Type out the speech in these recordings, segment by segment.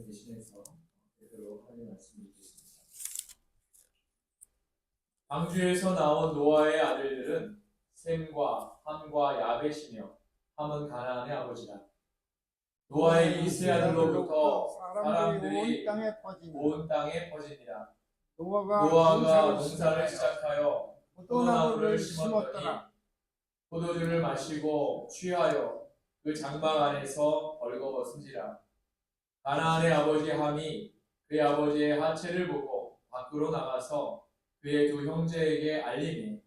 대신해서 제대로 하나님 말씀 읽겠습니다. 방주에서 나온 노아의 아들들은 셈과 함과 야벳이며 함은 가나안의 아버지라. 노아의 이 세 아들로부터 사람들이 온 땅에 퍼지니라. 노아가 농사를 시작하여 포도나무를 심었더니 포도주를 마시고 취하여 그 장막 안에서 벌거벗은지라. 가나안의 아버지 함이 그의 아버지의 하체를 보고 밖으로 나가서 그의 두 형제에게 알리니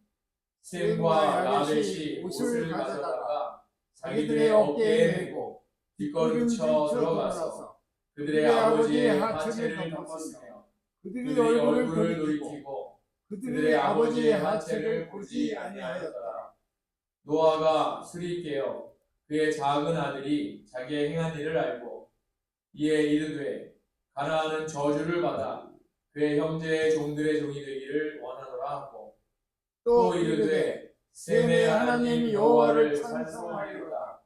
셈과 야벳이 옷을 가져다가 자기들의 어깨에 메고 뒷걸음쳐 들어가서 그들의 아버지의 하체를 덮었으며 그들의 얼굴을 돌이키고 그들의 아버지의 하체를 보지 아니하였더라. 노아가 술이 깨어 그의 작은 아들이 자기의 행한 일을 알고 이에 이르되 가나안은 저주를 받아 그의 형제의 종들의 종이 되기를 원하노라 하고 또 이르되 셈의 하나님 여호와를 찬송하리로다.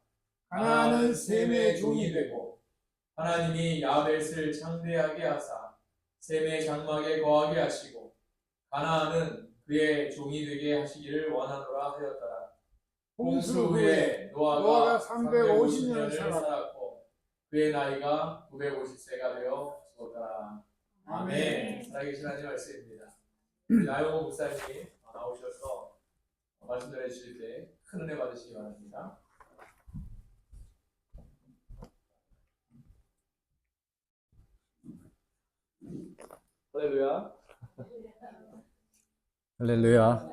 가나안은 셈의 종이 되고 하나님이 야벳을 창대하게 하사 셈의 장막에 거하게 하시고 가나안은 그의 종이 되게 하시기를 원하노라 하였더라. 홍수 후에 노아가 350년을 살았고 그의 나이가 950세가 되어 죽었더라. 아멘. 살아계신 하나님 말씀입니다. 나영호 목사님 나오셔서 말씀 전해주실 때 큰 은혜 받으시기 바랍니다. 할렐루야. 할렐루야.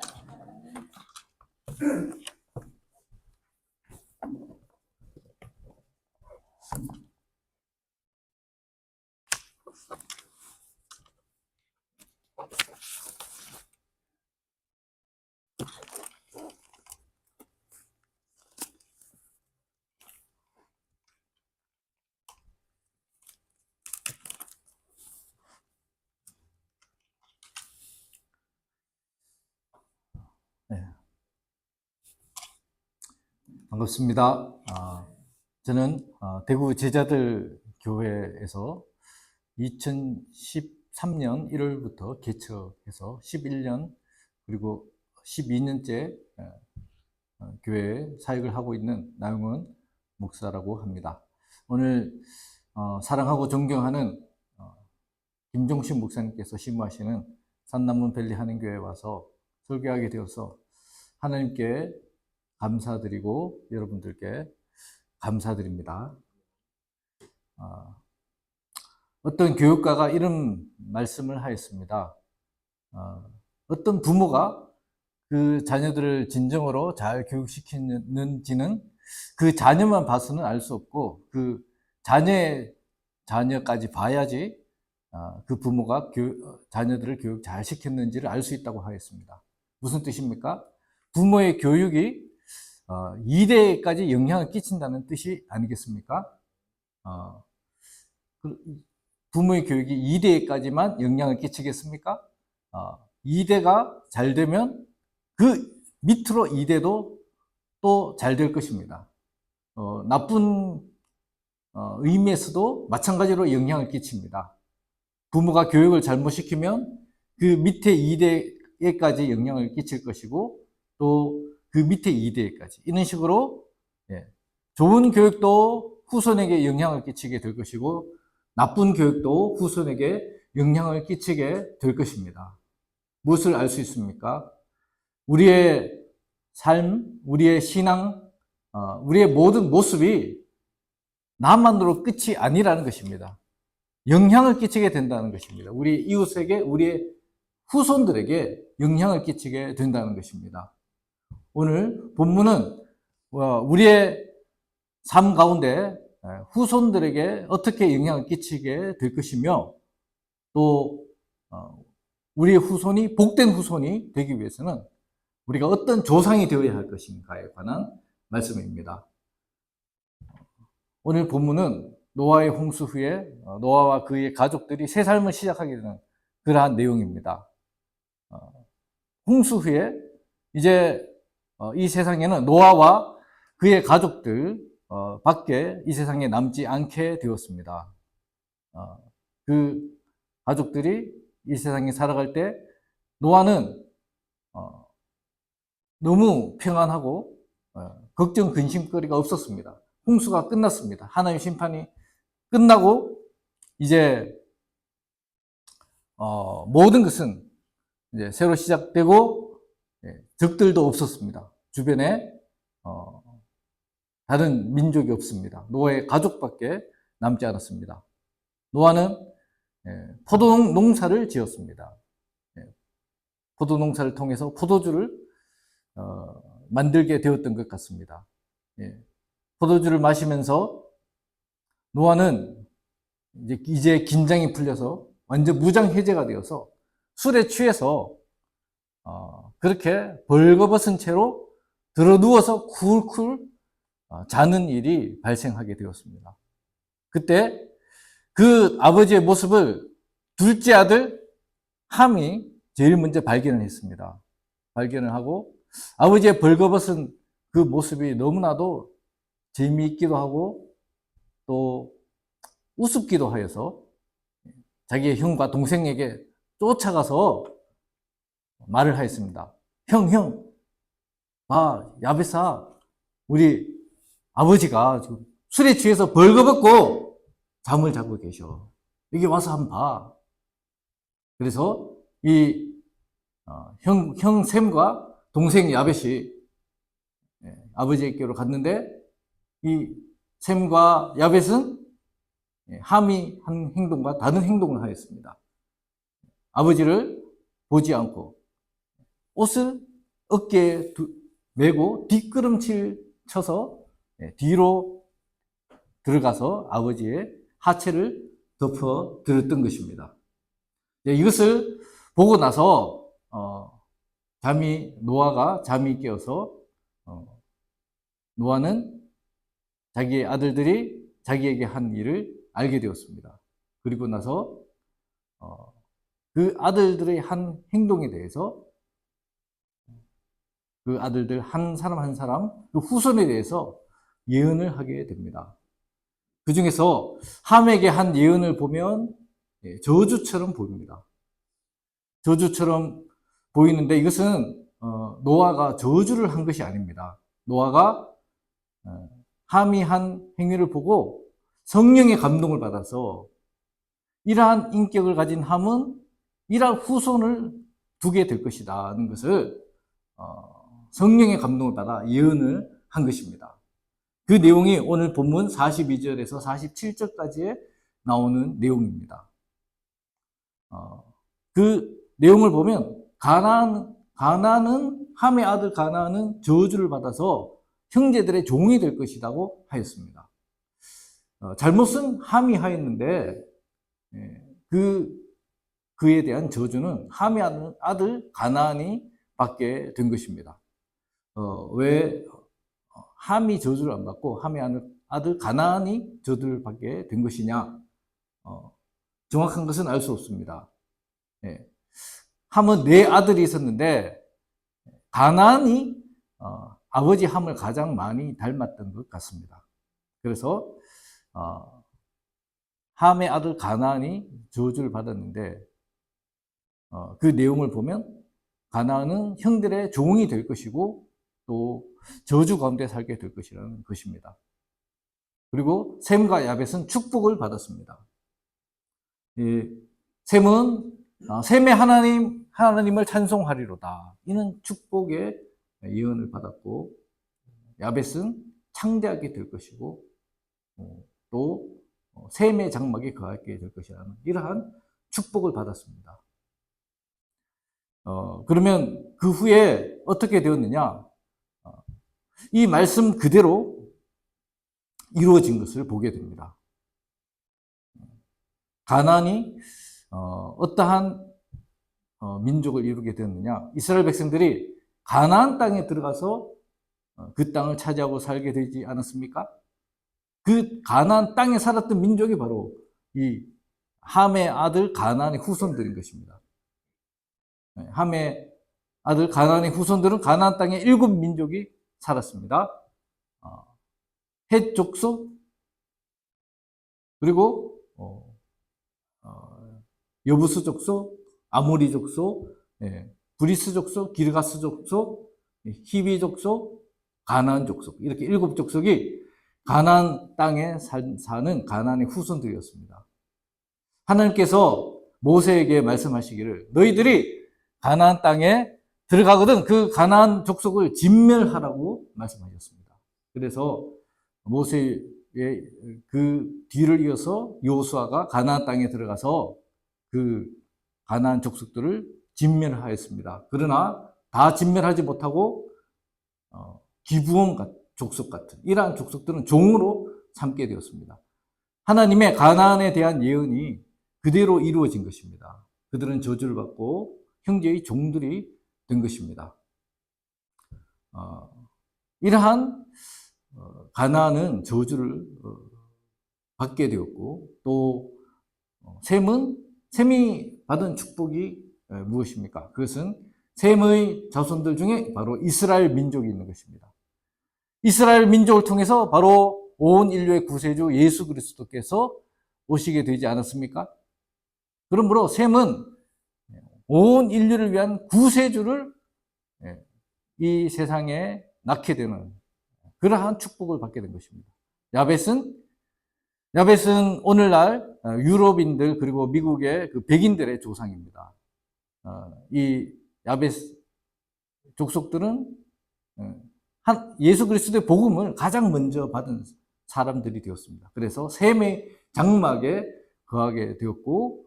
네. 반갑습니다. 저는 대구 제자들 교회에서 2013년 1월부터 개척해서 11년 그리고 12년째 교회에 사역을 하고 있는 나영훈 목사라고 합니다. 오늘 사랑하고 존경하는 김종신 목사님께서 심무하시는 산남문 밸리 한인교회에 와서 설교하게 되어서 하나님께 감사드리고 여러분들께 감사드립니다. 어떤 교육가가 이런 말씀을 하였습니다. 어떤 부모가 그 자녀들을 진정으로 잘 교육시키는지는 그 자녀만 봐서는 알 수 없고 그 자녀까지 봐야지 그 부모가 자녀들을 교육 잘 시켰는지를 알 수 있다고 하였습니다. 무슨 뜻입니까? 부모의 교육이 2대까지 영향을 끼친다는 뜻이 아니겠습니까? 부모의 교육이 2대까지만 영향을 끼치겠습니까? 2대가 잘 되면 그 밑으로 2대도 또 잘 될 것입니다. 나쁜 의미에서도 마찬가지로 영향을 끼칩니다. 부모가 교육을 잘못시키면 그 밑에 2대에까지 영향을 끼칠 것이고 또 그 밑에 2대까지 이런 식으로 좋은 교육도 후손에게 영향을 끼치게 될 것이고 나쁜 교육도 후손에게 영향을 끼치게 될 것입니다. 무엇을 알 수 있습니까? 우리의 삶, 우리의 신앙, 우리의 모든 모습이 나만으로 끝이 아니라는 것입니다. 영향을 끼치게 된다는 것입니다. 우리 이웃에게, 우리의 후손들에게 영향을 끼치게 된다는 것입니다. 오늘 본문은 우리의 삶 가운데 후손들에게 어떻게 영향을 끼치게 될 것이며 또 우리의 후손이 복된 후손이 되기 위해서는 우리가 어떤 조상이 되어야 할 것인가에 관한 말씀입니다. 오늘 본문은 노아의 홍수 후에 노아와 그의 가족들이 새 삶을 시작하게 되는 그러한 내용입니다. 홍수 후에 이제 이 세상에는 노아와 그의 가족들 밖에 이 세상에 남지 않게 되었습니다. 그 가족들이 이 세상에 살아갈 때 노아는 너무 평안하고 걱정 근심거리가 없었습니다. 홍수가 끝났습니다. 하나님 심판이 끝나고 이제 모든 것은 이제 새로 시작되고 적들도 없었습니다. 주변에 다른 민족이 없습니다. 노아의 가족밖에 남지 않았습니다. 노아는 포도 농사를 지었습니다. 포도 농사를 통해서 포도주를 만들게 되었던 것 같습니다. 포도주를 마시면서 노아는 이제 긴장이 풀려서 완전 무장해제가 되어서 술에 취해서 그렇게 벌거벗은 채로 들어 누워서 쿨쿨 자는 일이 발생하게 되었습니다. 그때 그 아버지의 모습을 둘째 아들 함이 제일 먼저 발견을 했습니다. 발견을 하고 아버지의 벌거벗은 그 모습이 너무나도 재미있기도 하고 또 우습기도 하여서 자기의 형과 동생에게 쫓아가서 말을 하였습니다. 형, 야베사, 우리 아버지가 술에 취해서 벌거벗고 잠을 자고 계셔. 여기 와서 한번 봐. 그래서 이 형 샘과 동생 야벳이 아버지에게로 갔는데 이 샘과 야벳은 함이 한 행동과 다른 행동을 하였습니다. 아버지를 보지 않고 옷을 어깨에 메고 뒷걸음질 쳐서 뒤로 들어가서 아버지의 하체를 덮어 들었던 것입니다. 이것을 보고 나서 노아가 잠이 깨어서 노아는 자기의 아들들이 자기에게 한 일을 알게 되었습니다. 그리고 나서 그 아들들의 한 행동에 대해서 그 아들들 한 사람 한 사람 그 후손에 대해서 예언을 하게 됩니다. 그 중에서 함에게 한 예언을 보면 저주처럼 보입니다. 저주처럼 보이는데 이것은 노아가 저주를 한 것이 아닙니다. 노아가 함이 한 행위를 보고 성령의 감동을 받아서 이러한 인격을 가진 함은 이러한 후손을 두게 될 것이라는 것을 성령의 감동을 받아 예언을 한 것입니다. 그 내용이 오늘 본문 42절에서 47절까지에 나오는 내용입니다. 그 내용을 보면 가나안은 함의 아들 가나안은 저주를 받아서 형제들의 종이 될 것이라고 하였습니다. 잘못은 함이 하였는데 그에 대한 저주는 함의 아들 가나안이 받게 된 것입니다. 왜 함이 저주를 안 받고 함의 아들 가나안이 저주를 받게 된 것이냐? 정확한 것은 알 수 없습니다. 함은 4아들이 있었는데 가나안이 아버지 함을 가장 많이 닮았던 것 같습니다. 그래서 함의 아들 가나안이 저주를 받았는데 그 내용을 보면 가나안은 형들의 종이 될 것이고 또 저주 가운데 살게 될 것이라는 것입니다. 그리고 셈과 야벳은 축복을 받았습니다. 셈은 셈의 하나님을 찬송하리로다. 이는 축복의 예언을 받았고 야벳은 창대하게 될 것이고 또 셈의 장막에 거하게 될 것이라는 이러한 축복을 받았습니다. 그러면 그 후에 어떻게 되었느냐? 이 말씀 그대로 이루어진 것을 보게 됩니다. 가나안이 어떠한 민족을 이루게 되었느냐? 이스라엘 백성들이 가나안 땅에 들어가서 그 땅을 차지하고 살게 되지 않았습니까? 그 가나안 땅에 살았던 민족이 바로 이 함의 아들 가나안의 후손들인 것입니다. 함의 아들 가나안의 후손들은 가나안 땅에 7민족이 살았습니다. 헷 족속 그리고 여부스 족속, 아모리 족속, 브리스 족속, 기르가스 족속, 히비 족속, 가나안 족속, 이렇게 7족속이 가나안 땅에 사는 가나안의 후손들이었습니다. 하나님께서 모세에게 말씀하시기를 너희들이 가나안 땅에 들어가거든 그 가나안 족속을 진멸하라고 말씀하셨습니다. 그래서 모세의 그 뒤를 이어서 여호수아가 가나안 땅에 들어가서 그 가나안 족속들을 진멸하였습니다. 그러나 다 진멸하지 못하고 기브온 족속 같은 이러한 족속들은 종으로 삼게 되었습니다. 하나님의 가나안에 대한 예언이 그대로 이루어진 것입니다. 그들은 저주를 받고 형제의 종들이 된 것입니다. 이러한 가나안은 저주를 받게 되었고 또 셈이 받은 축복이 무엇입니까? 그것은 셈의 자손들 중에 바로 이스라엘 민족이 있는 것입니다. 이스라엘 민족을 통해서 바로 온 인류의 구세주 예수 그리스도께서 오시게 되지 않았습니까? 그러므로 셈은 온 인류를 위한 구세주를 이 세상에 낳게 되는 그러한 축복을 받게 된 것입니다. 야벳은 오늘날 유럽인들 그리고 미국의 그 백인들의 조상입니다. 이 야벳 족속들은 예수 그리스도의 복음을 가장 먼저 받은 사람들이 되었습니다. 그래서 셈의 장막에 거하게 되었고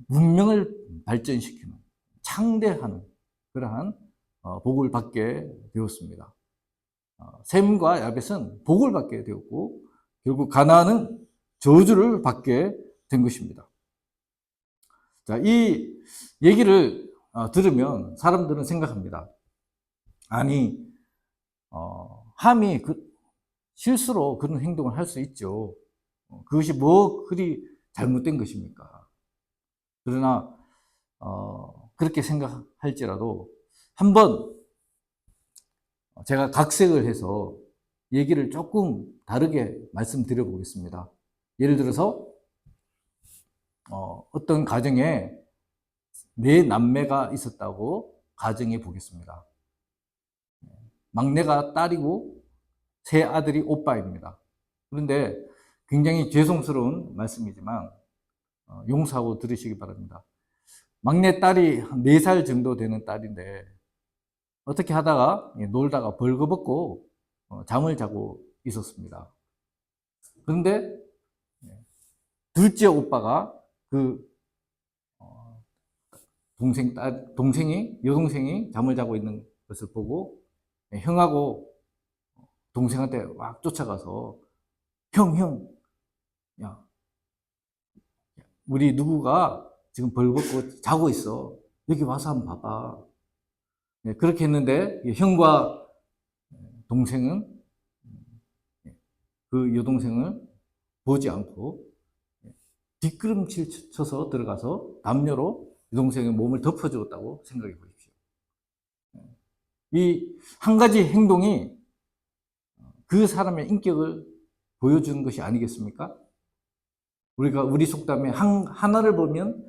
문명을 발전시키는 창대하는 그러한 복을 받게 되었습니다. 셈과 야벳은 복을 받게 되었고 결국 가나안은 저주를 받게 된 것입니다. 자, 이 얘기를 들으면 사람들은 생각합니다. 아니, 함이 실수로 그런 행동을 할 수 있죠. 그것이 뭐 그리 잘못된 것입니까? 그러나 그렇게 생각할지라도 한번 제가 각색을 해서 얘기를 조금 다르게 말씀드려 보겠습니다. 예를 들어서 어떤 가정에 4남매가 있었다고 가정해 보겠습니다. 막내가 딸이고 3아들이 오빠입니다. 그런데 굉장히 죄송스러운 말씀이지만 용서하고 들으시기 바랍니다. 막내 딸이 4살 정도 되는 딸인데 어떻게 하다가 놀다가 벌거벗고 잠을 자고 있었습니다. 그런데 둘째 오빠가 그 여동생이 잠을 자고 있는 것을 보고 형하고 동생한테 막 쫓아가서 형, 야, 우리 누구가 지금 벌벗고 자고 있어. 여기 와서 한번 봐봐. 그렇게 했는데 형과 동생은 그 여동생을 보지 않고 뒷걸음질 쳐서 들어가서 담요로 여동생의 몸을 덮어주었다고 생각해 보십시오. 이 한 가지 행동이 그 사람의 인격을 보여주는 것이 아니겠습니까? 우리 속담에 하나를 보면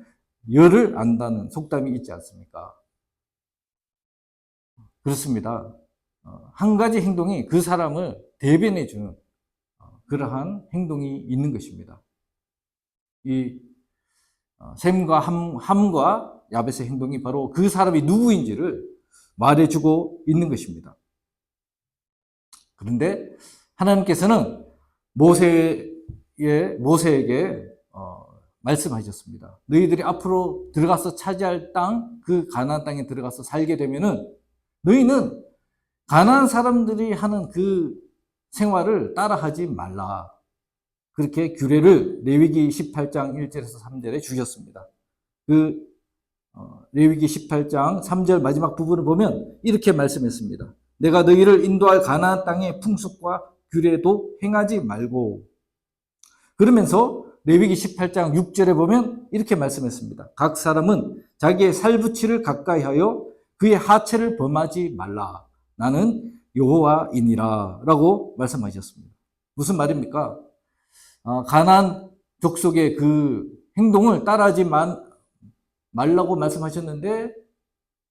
열을 안다는 속담이 있지 않습니까? 그렇습니다. 한 가지 행동이 그 사람을 대변해 주는 그러한 행동이 있는 것입니다. 이 셈과 함과 야벳의 행동이 바로 그 사람이 누구인지를 말해주고 있는 것입니다. 그런데 하나님께서는 모세에게 말씀하셨습니다. 너희들이 앞으로 들어가서 차지할 땅, 그 가나안 땅에 들어가서 살게 되면은 너희는 가나안 사람들이 하는 그 생활을 따라하지 말라. 그렇게 규례를 레위기 18장 1절에서 3절에 주셨습니다. 그 레위기 18장 3절 마지막 부분을 보면 이렇게 말씀했습니다. 내가 너희를 인도할 가나안 땅의 풍습과 규례도 행하지 말고, 그러면서 레위기 18장 6절에 보면 이렇게 말씀했습니다. 각 사람은 자기의 살부치를 가까이 하여 그의 하체를 범하지 말라. 나는 여호와이니라 라고 말씀하셨습니다. 무슨 말입니까? 가나안 족속의 그 행동을 따라하지 말라고 말씀하셨는데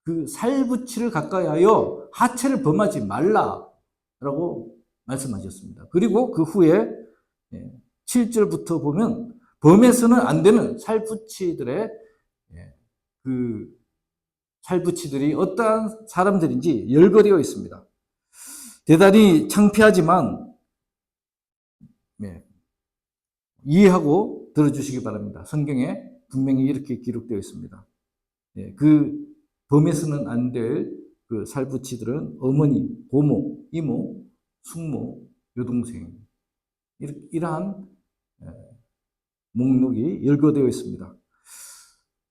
그 살붙이를 가까이 하여 하체를 범하지 말라라고 말씀하셨습니다. 그리고 그 후에 7절부터 보면 범해서는 안 되는 살붙이들의 그 살붙이들이 어떠한 사람들인지 열거되어 있습니다. 대단히 창피하지만 이해하고 들어주시기 바랍니다. 성경에 분명히 이렇게 기록되어 있습니다. 그 범해서는 안 될 그 살붙이들은 어머니, 고모, 이모, 숙모, 여동생 이러한 목록이 열거되어 있습니다.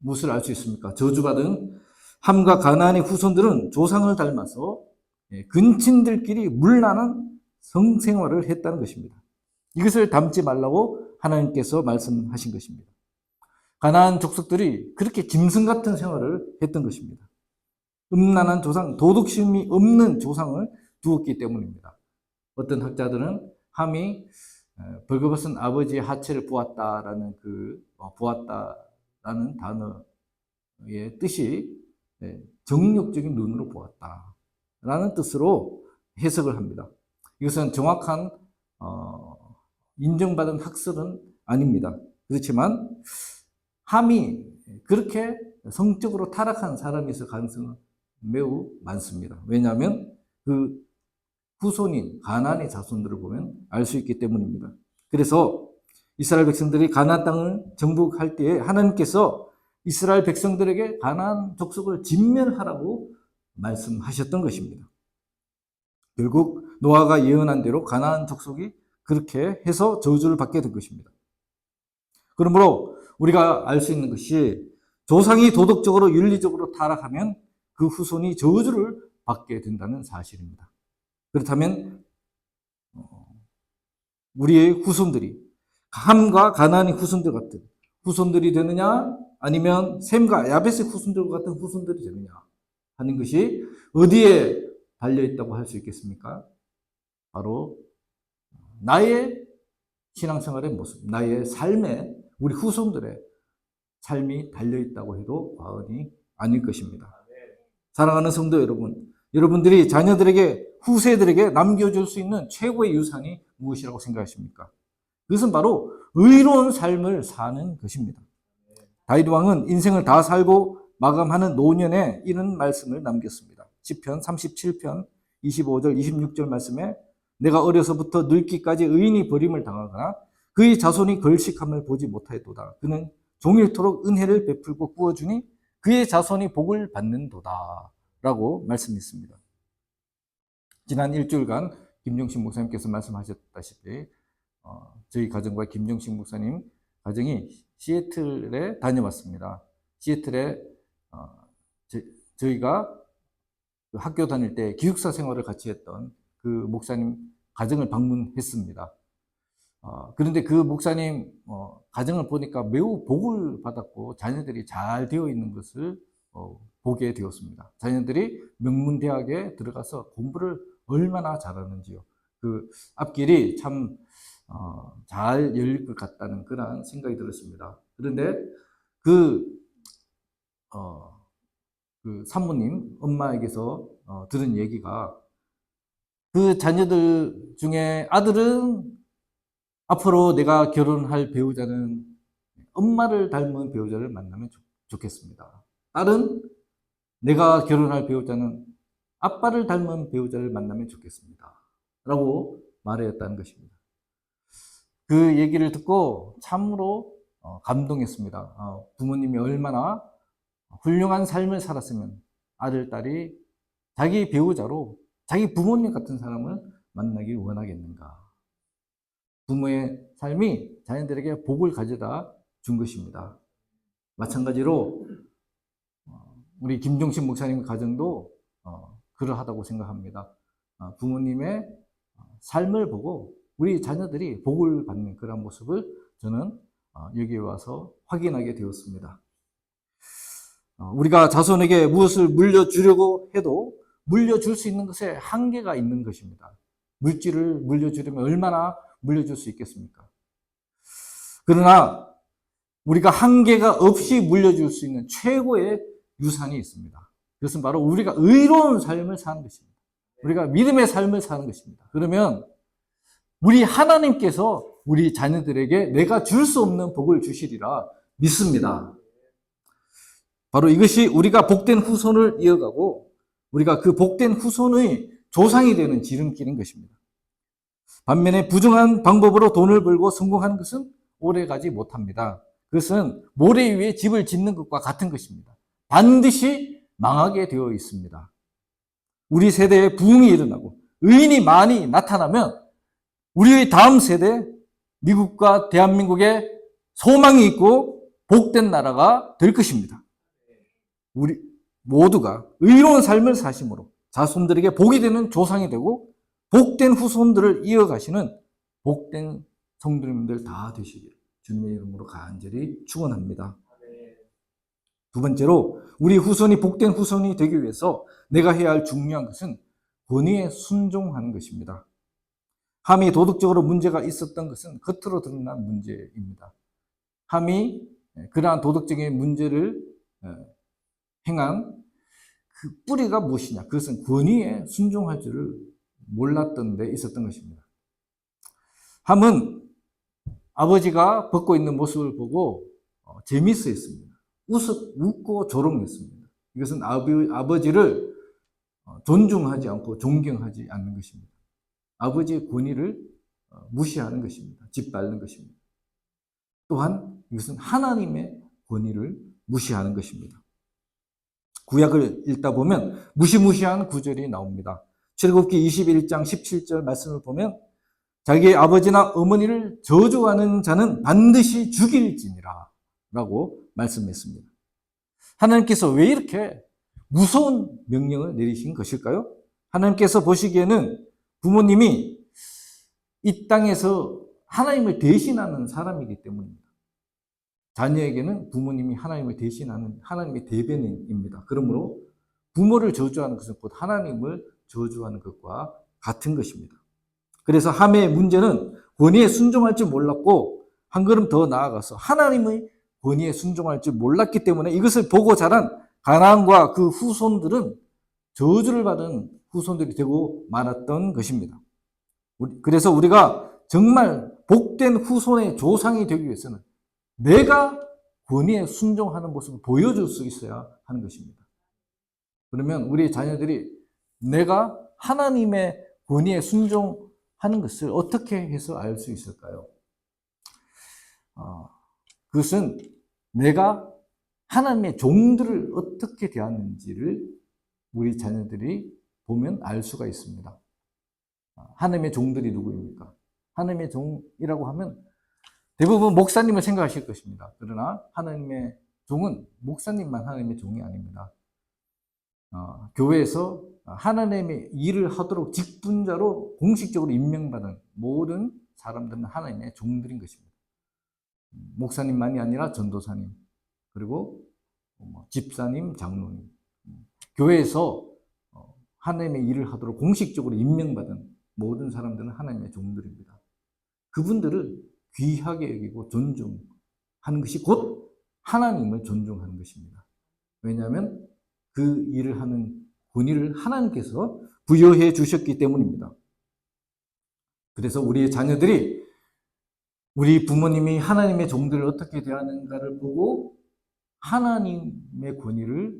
무엇을 알 수 있습니까? 저주받은 함과 가나안의 후손들은 조상을 닮아서 근친들끼리 문란한 성생활을 했다는 것입니다. 이것을 닮지 말라고 하나님께서 말씀하신 것입니다. 가나안 족속들이 그렇게 짐승 같은 생활을 했던 것입니다. 음란한 조상, 도덕심이 없는 조상을 두었기 때문입니다. 어떤 학자들은 함이 벌거벗은 아버지의 하체를 보았다라는 보았다라는 단어의 뜻이 정욕적인 눈으로 보았다라는 뜻으로 해석을 합니다. 이것은 정확한 인정받은 학설은 아닙니다. 그렇지만 함이 그렇게 성적으로 타락한 사람이 있을 가능성은 매우 많습니다. 왜냐하면 그 후손인 가나안의 자손들을 보면 알 수 있기 때문입니다. 그래서 이스라엘 백성들이 가나안 땅을 정복할 때에 하나님께서 이스라엘 백성들에게 가나안 족속을 진멸하라고 말씀하셨던 것입니다. 결국 노아가 예언한 대로 가나안 족속이 그렇게 해서 저주를 받게 된 것입니다. 그러므로 우리가 알 수 있는 것이 조상이 도덕적으로 윤리적으로 타락하면 그 후손이 저주를 받게 된다는 사실입니다. 그렇다면 우리의 후손들이 함과 가나안의 후손들 같은 후손들이 되느냐 아니면 셈과 야벳의 후손들과 같은 후손들이 되느냐 하는 것이 어디에 달려있다고 할 수 있겠습니까? 바로 나의 신앙생활의 모습, 나의 삶에 우리 후손들의 삶이 달려있다고 해도 과언이 아닐 것입니다. 사랑하는 성도 여러분, 여러분들이 자녀들에게 후세들에게 남겨줄 수 있는 최고의 유산이 무엇이라고 생각하십니까? 그것은 바로 의로운 삶을 사는 것입니다. 다윗 왕은 인생을 다 살고 마감하는 노년에 이런 말씀을 남겼습니다. 시편 37편 25절 26절 말씀에 내가 어려서부터 늙기까지 의인이 버림을 당하거나 그의 자손이 걸식함을 보지 못하였도다. 그는 종일토록 은혜를 베풀고 구워주니 그의 자손이 복을 받는도다 라고 말씀했습니다. 지난 일주일간 김정식 목사님께서 말씀하셨다시피 저희 가정과 김정식 목사님 가정이 시애틀에 다녀왔습니다. 시애틀에 저희가 학교 다닐 때 기숙사 생활을 같이 했던 그 목사님 가정을 방문했습니다. 그런데 그 목사님 가정을 보니까 매우 복을 받았고 자녀들이 잘 되어 있는 것을 보게 되었습니다. 자녀들이 명문대학에 들어가서 공부를 얼마나 잘하는지요. 그 앞길이 참 잘 열릴 것 같다는 그런 생각이 들었습니다. 그런데 그 산모님 엄마에게서 들은 얘기가 그 자녀들 중에 아들은 앞으로 내가 결혼할 배우자는 엄마를 닮은 배우자를 만나면 좋겠습니다. 딸은 내가 결혼할 배우자는 아빠를 닮은 배우자를 만나면 좋겠습니다. 라고 말하였다는 것입니다. 그 얘기를 듣고 참으로 감동했습니다. 부모님이 얼마나 훌륭한 삶을 살았으면 아들, 딸이 자기 배우자로 자기 부모님 같은 사람을 만나길 원하겠는가. 부모의 삶이 자녀들에게 복을 가져다 준 것입니다. 마찬가지로 우리 김종식 목사님 가정도 그러하다고 생각합니다. 부모님의 삶을 보고 우리 자녀들이 복을 받는 그런 모습을 저는 여기에 와서 확인하게 되었습니다. 우리가 자손에게 무엇을 물려주려고 해도 물려줄 수 있는 것에 한계가 있는 것입니다. 물질을 물려주려면 얼마나 물려줄 수 있겠습니까? 그러나 우리가 한계가 없이 물려줄 수 있는 최고의 유산이 있습니다. 그것은 바로 우리가 의로운 삶을 사는 것입니다. 우리가 믿음의 삶을 사는 것입니다. 그러면 우리 하나님께서 우리 자녀들에게 내가 줄 수 없는 복을 주시리라 믿습니다. 바로 이것이 우리가 복된 후손을 이어가고 우리가 그 복된 후손의 조상이 되는 지름길인 것입니다. 반면에 부정한 방법으로 돈을 벌고 성공하는 것은 오래가지 못합니다. 그것은 모래 위에 집을 짓는 것과 같은 것입니다. 반드시 망하게 되어 있습니다. 우리 세대에 부흥이 일어나고 의인이 많이 나타나면 우리의 다음 세대, 미국과 대한민국에 소망이 있고 복된 나라가 될 것입니다. 우리 모두가 의로운 삶을 사심으로 자손들에게 복이 되는 조상이 되고 복된 후손들을 이어가시는 복된 성도님들 다 되시기를 주님의 이름으로 간절히 축원합니다. 두 번째로 우리 후손이 복된 후손이 되기 위해서 내가 해야 할 중요한 것은 권위에 순종하는 것입니다. 함이 도덕적으로 문제가 있었던 것은 겉으로 드러난 문제입니다. 함이 그러한 도덕적인 문제를 행한 그 뿌리가 무엇이냐? 그것은 권위에 순종할 줄을 몰랐던 데 있었던 것입니다. 함은 아버지가 벗고 있는 모습을 보고 재미있어 했습니다. 웃고 조롱했습니다. 이것은 아버지를 존중하지 않고 존경하지 않는 것입니다. 아버지의 권위를 무시하는 것입니다. 짓밟는 것입니다. 또한 이것은 하나님의 권위를 무시하는 것입니다. 구약을 읽다 보면 무시무시한 구절이 나옵니다. 출애굽기 21장 17절 말씀을 보면 자기의 아버지나 어머니를 저주하는 자는 반드시 죽일지니라 라고 말씀했습니다. 하나님께서 왜 이렇게 무서운 명령을 내리신 것일까요? 하나님께서 보시기에는 부모님이 이 땅에서 하나님을 대신하는 사람이기 때문입니다. 자녀에게는 부모님이 하나님을 대신하는 하나님의 대변인입니다. 그러므로 부모를 저주하는 것은 곧 하나님을 저주하는 것과 같은 것입니다. 그래서 함의 문제는 권위에 순종할 줄 몰랐고 한 걸음 더 나아가서 하나님의 권위에 순종할 줄 몰랐기 때문에 이것을 보고 자란 가나안과 그 후손들은 저주를 받은 후손들이 되고 말았던 것입니다. 그래서 우리가 정말 복된 후손의 조상이 되기 위해서는 내가 권위에 순종하는 모습을 보여줄 수 있어야 하는 것입니다. 그러면 우리 자녀들이 내가 하나님의 권위에 순종하는 것을 어떻게 해서 알 수 있을까요? 그것은 내가 하나님의 종들을 어떻게 대하는지를 우리 자녀들이 보면 알 수가 있습니다. 하나님의 종들이 누구입니까? 하나님의 종이라고 하면 대부분 목사님을 생각하실 것입니다. 그러나 하나님의 종은 목사님만 하나님의 종이 아닙니다. 교회에서 하나님의 일을 하도록 직분자로 공식적으로 임명받은 모든 사람들은 하나님의 종들인 것입니다. 목사님만이 아니라 전도사님, 그리고 집사님, 장로님, 교회에서 하나님의 일을 하도록 공식적으로 임명받은 모든 사람들은 하나님의 종들입니다. 그분들을 귀하게 여기고 존중하는 것이 곧 하나님을 존중하는 것입니다. 왜냐하면 그 일을 하는 권위를 하나님께서 부여해 주셨기 때문입니다. 그래서 우리의 자녀들이 우리 부모님이 하나님의 종들을 어떻게 대하는가를 보고 하나님의 권위를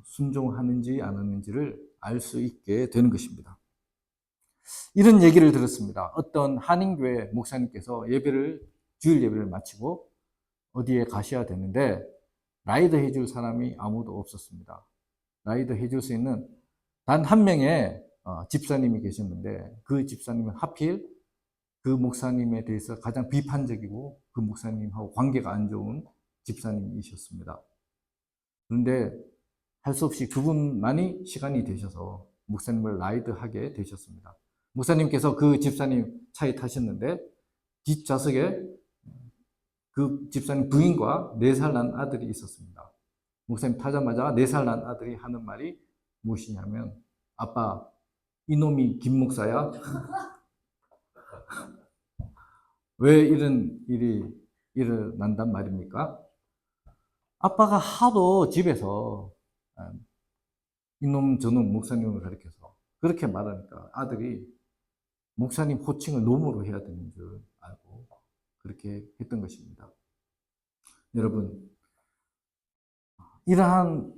순종하는지 안 하는지를 알 수 있게 되는 것입니다. 이런 얘기를 들었습니다. 어떤 한인교회 목사님께서 주일 예배를 마치고 어디에 가셔야 되는데 라이드 해줄 사람이 아무도 없었습니다. 라이드 해줄 수 있는 단 한 명의 집사님이 계셨는데 그 집사님은 하필 그 목사님에 대해서 가장 비판적이고 그 목사님하고 관계가 안 좋은 집사님이셨습니다. 그런데 할 수 없이 그분만이 시간이 되셔서 목사님을 라이드하게 되셨습니다. 목사님께서 그 집사님 차에 타셨는데 뒷좌석에 그 집사님 부인과 4살 난 아들이 있었습니다. 목사님 타자마자 4살 난 아들이 하는 말이 무엇이냐면 아빠, 이놈이 김 목사야? 왜 이런 일이 일어난단 말입니까? 아빠가 하도 집에서 이놈 저놈 목사님을 가리켜서 그렇게 말하니까 아들이 목사님 호칭을 놈으로 해야 되는 줄 알고 그렇게 했던 것입니다. 여러분, 이러한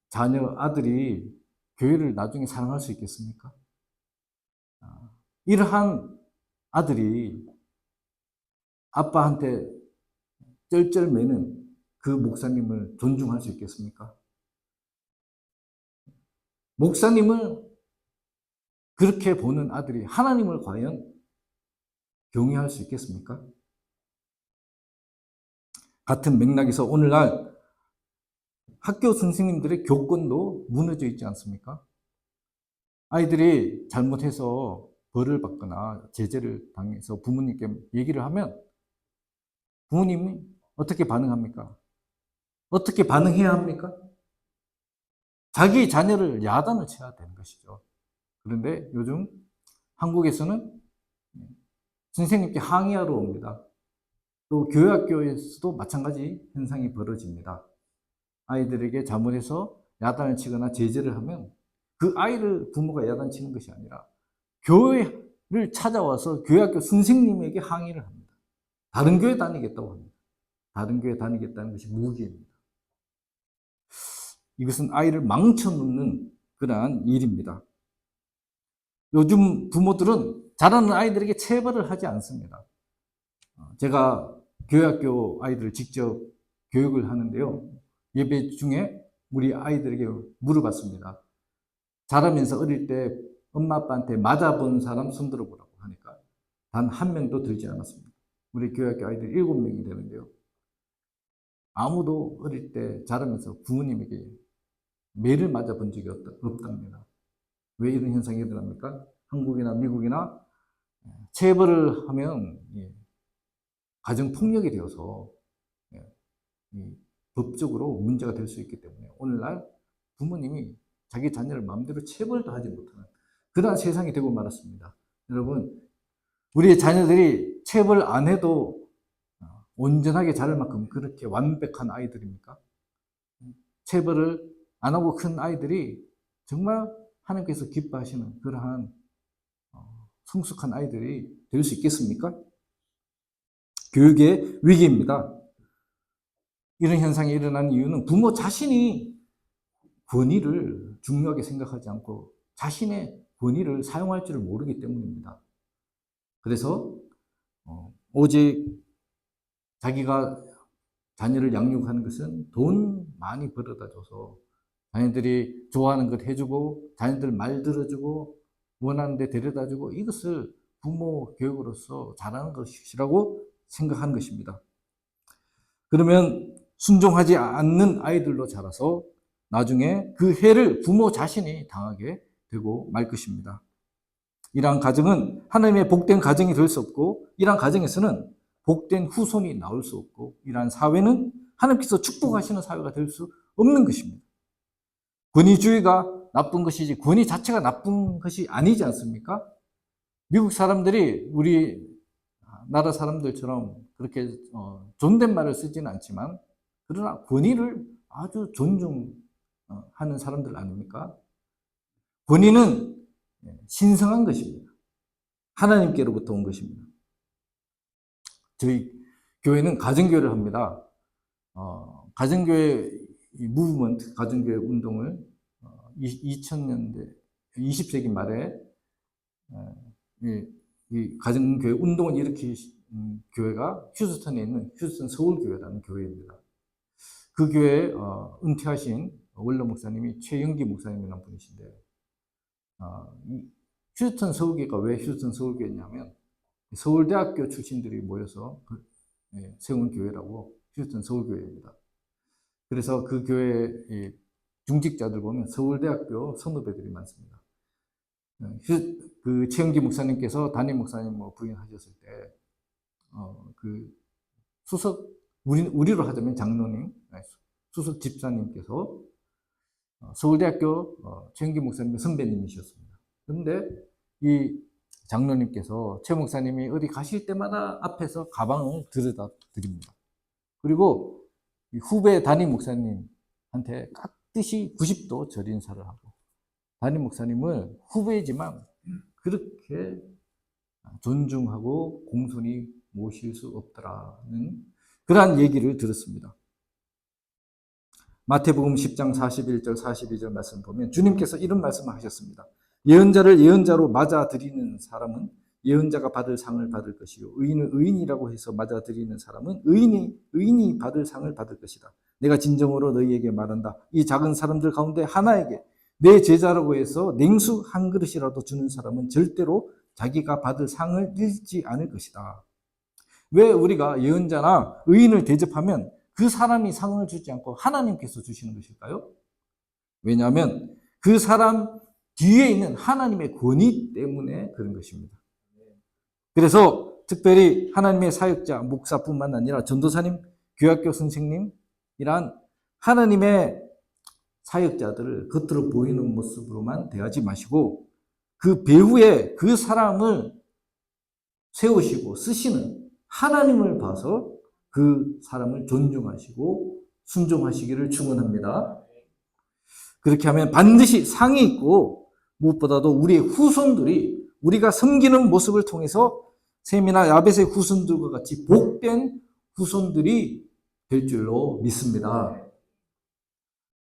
자녀, 아들이 교회를 나중에 사랑할 수 있겠습니까? 이러한 아들이 아빠한테 쩔쩔매는 그 목사님을 존중할 수 있겠습니까? 목사님을 그렇게 보는 아들이 하나님을 과연 경외할 수 있겠습니까? 같은 맥락에서 오늘날 학교 선생님들의 교권도 무너져 있지 않습니까? 아이들이 잘못해서 벌을 받거나 제재를 당해서 부모님께 얘기를 하면 부모님이 어떻게 반응합니까? 어떻게 반응해야 합니까? 자기 자녀를 야단을 쳐야 되는 것이죠. 그런데 요즘 한국에서는 선생님께 항의하러 옵니다. 또 교회학교에서도 마찬가지 현상이 벌어집니다. 아이들에게 잘못해서 야단을 치거나 제재를 하면 그 아이를 부모가 야단치는 것이 아니라 교회를 찾아와서 교회학교 선생님에게 항의를 합니다. 다른 교회 다니겠다고 합니다. 다른 교회 다니겠다는 것이 무기입니다. 이것은 아이를 망쳐놓는 그러한 일입니다. 요즘 부모들은 자라는 아이들에게 체벌을 하지 않습니다. 제가 교회학교 아이들을 직접 교육을 하는데요. 예배 중에 우리 아이들에게 물어봤습니다. 자라면서 어릴 때 엄마 아빠한테 맞아본 사람 손 들어보라고 하니까 단 한 명도 들지 않았습니다. 우리 교회학교 아이들 7명이 되는데요. 아무도 어릴 때 자라면서 부모님에게 매를 맞아본 적이 없답니다. 왜 이런 현상이 일어납니까? 한국이나 미국이나 체벌을 하면 가정폭력이 되어서 법적으로 문제가 될 수 있기 때문에 오늘날 부모님이 자기 자녀를 마음대로 체벌도 하지 못하는 그러한 세상이 되고 말았습니다. 여러분, 우리의 자녀들이 체벌 안 해도 온전하게 자랄 만큼 그렇게 완벽한 아이들입니까? 체벌을 안 하고 큰 아이들이 정말 하나님께서 기뻐하시는 그러한 성숙한 아이들이 될 수 있겠습니까? 교육의 위기입니다. 이런 현상이 일어나는 이유는 부모 자신이 권위를 중요하게 생각하지 않고 자신의 권위를 사용할 줄을 모르기 때문입니다. 그래서 오직 자기가 자녀를 양육하는 것은 돈 많이 벌어다 줘서 자녀들이 좋아하는 것 해주고 자녀들 말 들어주고 원하는 데 데려다 주고 이것을 부모 교육으로서 잘하는 것이라고 생각하는 것입니다. 그러면 순종하지 않는 아이들로 자라서 나중에 그 해를 부모 자신이 당하게 되고 말 것입니다. 이러한 가정은 하나님의 복된 가정이 될 수 없고 이러한 가정에서는 복된 후손이 나올 수 없고 이러한 사회는 하나님께서 축복하시는 사회가 될 수 없는 것입니다. 권위주의가 나쁜 것이지 권위 자체가 나쁜 것이 아니지 않습니까? 미국 사람들이 우리 나라 사람들처럼 그렇게 존댓말을 쓰지는 않지만 그러나 권위를 아주 존중하는 사람들 아닙니까? 권위는 신성한 것입니다. 하나님께로부터 온 것입니다. 저희 교회는 가정교회를 합니다. 가정교회 무브먼트, 가정교회 운동을 2000년대, 20세기 말에 이 가정교회 운동을 일으킨 교회가 휴스턴에 있는 휴스턴 서울교회라는 교회입니다. 그 교회에 은퇴하신 원로 목사님이 최영기 목사님이라는 분이신데 휴스턴 서울교회가 왜 휴스턴 서울교회냐면 서울대학교 출신들이 모여서 세운 교회라고 휴스턴 서울교회입니다. 그래서 그 교회 중직자들 보면 서울대학교 선후배들이 많습니다. 그 최영기 목사님께서 담임 목사님 부임하셨을 때 그 수석 우리로 하자면 장로님 수석 집사님께서 서울대학교 최영기 목사님의 선배님이셨습니다. 그런데 이 장로님께서 최 목사님이 어디 가실 때마다 앞에서 가방을 들여다 드립니다. 그리고 이 후배 담임 목사님한테 깍듯이 90도 절인사를 하고, 담임 목사님을 후배지만 그렇게 존중하고 공손히 모실 수 없더라는 그러한 얘기를 들었습니다. 마태복음 10장 41절 42절 말씀 보면 주님께서 이런 말씀을 하셨습니다. 예언자를 예언자로 맞아들이는 사람은 예언자가 받을 상을 받을 것이요, 의인을 의인이라고 해서 맞아들이는 사람은 의인이 받을 상을 받을 것이다. 내가 진정으로 너희에게 말한다. 이 작은 사람들 가운데 하나에게 내 제자라고 해서 냉수 한 그릇이라도 주는 사람은 절대로 자기가 받을 상을 잃지 않을 것이다. 왜 우리가 예언자나 의인을 대접하면 그 사람이 상을 주지 않고 하나님께서 주시는 것일까요? 왜냐하면 그 사람 뒤에 있는 하나님의 권위 때문에 그런 것입니다. 그래서 특별히 하나님의 사역자, 목사뿐만 아니라 전도사님, 교학교 선생님이란 하나님의 사역자들을 겉으로 보이는 모습으로만 대하지 마시고 그 배후에 그 사람을 세우시고 쓰시는 하나님을 봐서 그 사람을 존중하시고 순종하시기를 축원합니다. 그렇게 하면 반드시 상이 있고 무엇보다도 우리의 후손들이 우리가 섬기는 모습을 통해서 셈이나 야벳의 후손들과 같이 복된 후손들이 될 줄로 믿습니다.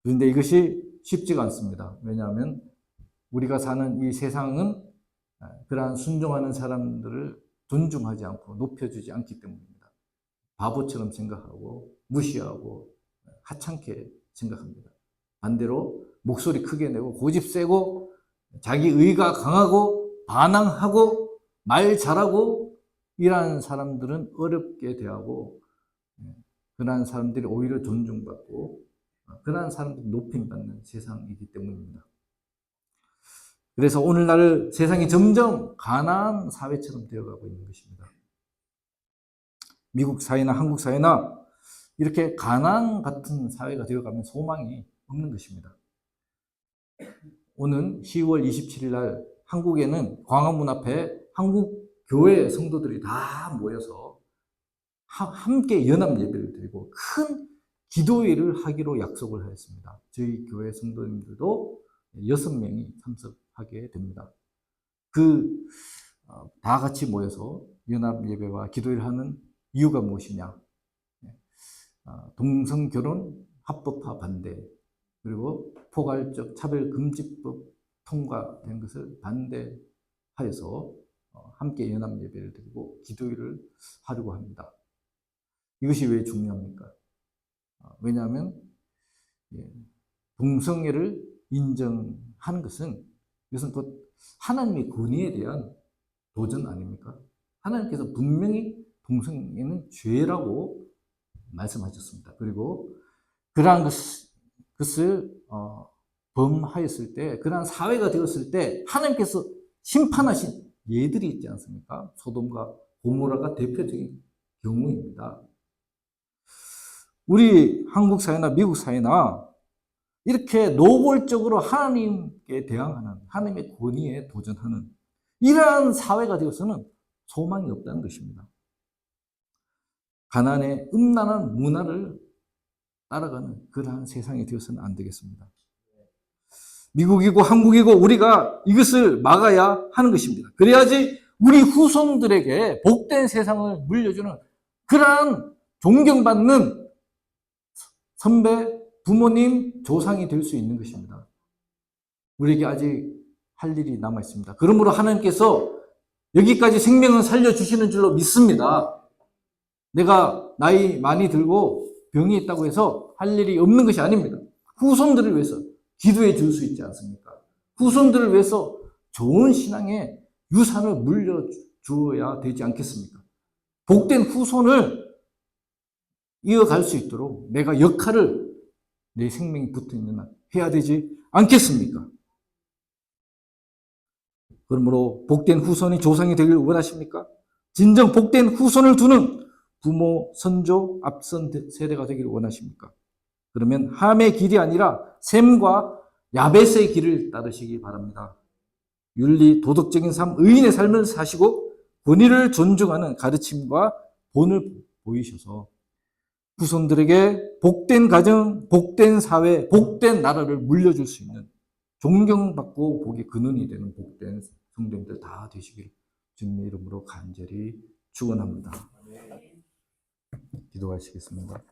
그런데 이것이 쉽지가 않습니다. 왜냐하면 우리가 사는 이 세상은 그러한 순종하는 사람들을 존중하지 않고 높여주지 않기 때문입니다. 바보처럼 생각하고 무시하고 하찮게 생각합니다. 반대로 목소리 크게 내고 고집 세고 자기 의가 강하고 반항하고 말 잘하고 이러한 사람들은 어렵게 대하고 그러한 사람들이 오히려 존중받고 그러한 사람들이 높임받는 세상이기 때문입니다. 그래서 오늘날 세상이 점점 가난한 사회처럼 되어가고 있는 것입니다. 미국 사회나 한국 사회나 이렇게 가난 같은 사회가 되어가면 소망이 없는 것입니다. 오는 10월 27일 날 한국에는 광화문 앞에 한국 교회 성도들이 다 모여서 함께 연합 예배를 드리고 큰 기도회를 하기로 약속을 하였습니다. 저희 교회 성도님들도 6명이 참석하게 됩니다. 다 같이 모여서 연합 예배와 기도회를 하는 이유가 무엇이냐? 동성결혼 합법화 반대, 그리고 포괄적 차별금지법 통과된 것을 반대하여서 함께 연합 예배를 드리고 기도회를 하려고 합니다. 이것이 왜 중요합니까? 왜냐하면 동성애를 인정하는 것은 이것은 곧 하나님의 권위에 대한 도전 아닙니까? 하나님께서 분명히 동성애는 죄라고 말씀하셨습니다. 그리고 그러한 것을 범하였을 때, 그러한 사회가 되었을 때 하나님께서 심판하신 예들이 있지 않습니까? 소돔과 고모라가 대표적인 경우입니다. 우리 한국 사회나 미국 사회나 이렇게 노골적으로 하나님께 대항하는, 하나님의 권위에 도전하는 이러한 사회가 되어서는 소망이 없다는 것입니다. 가난의 음란한 문화를 따라가는 그러한 세상이 되어서는 안 되겠습니다. 미국이고 한국이고 우리가 이것을 막아야 하는 것입니다. 그래야지 우리 후손들에게 복된 세상을 물려주는 그러한 존경받는 선배, 부모님, 조상이 될 수 있는 것입니다. 우리에게 아직 할 일이 남아 있습니다. 그러므로 하나님께서 여기까지 생명을 살려주시는 줄로 믿습니다. 내가 나이 많이 들고 병이 있다고 해서 할 일이 없는 것이 아닙니다. 후손들을 위해서 기도해 줄 수 있지 않습니까? 후손들을 위해서 좋은 신앙의 유산을 물려주어야 되지 않겠습니까? 복된 후손을 이어갈 수 있도록 내가 역할을 내 생명이 붙어있는 한 해야 되지 않겠습니까? 그러므로 복된 후손이 조상이 되길 원하십니까? 진정 복된 후손을 두는 부모, 선조, 앞선 세대가 되기를 원하십니까? 그러면 함의 길이 아니라 셈과 야벳의 길을 따르시기 바랍니다. 윤리, 도덕적인 삶, 의인의 삶을 사시고 권위를 존중하는 가르침과 본을 보이셔서 후손들에게 복된 가정, 복된 사회, 복된 나라를 물려줄 수 있는 존경받고 복의 근원이 되는 복된 성도님들 다 되시길 주님의 이름으로 간절히 축원합니다. 기도하시겠습니다.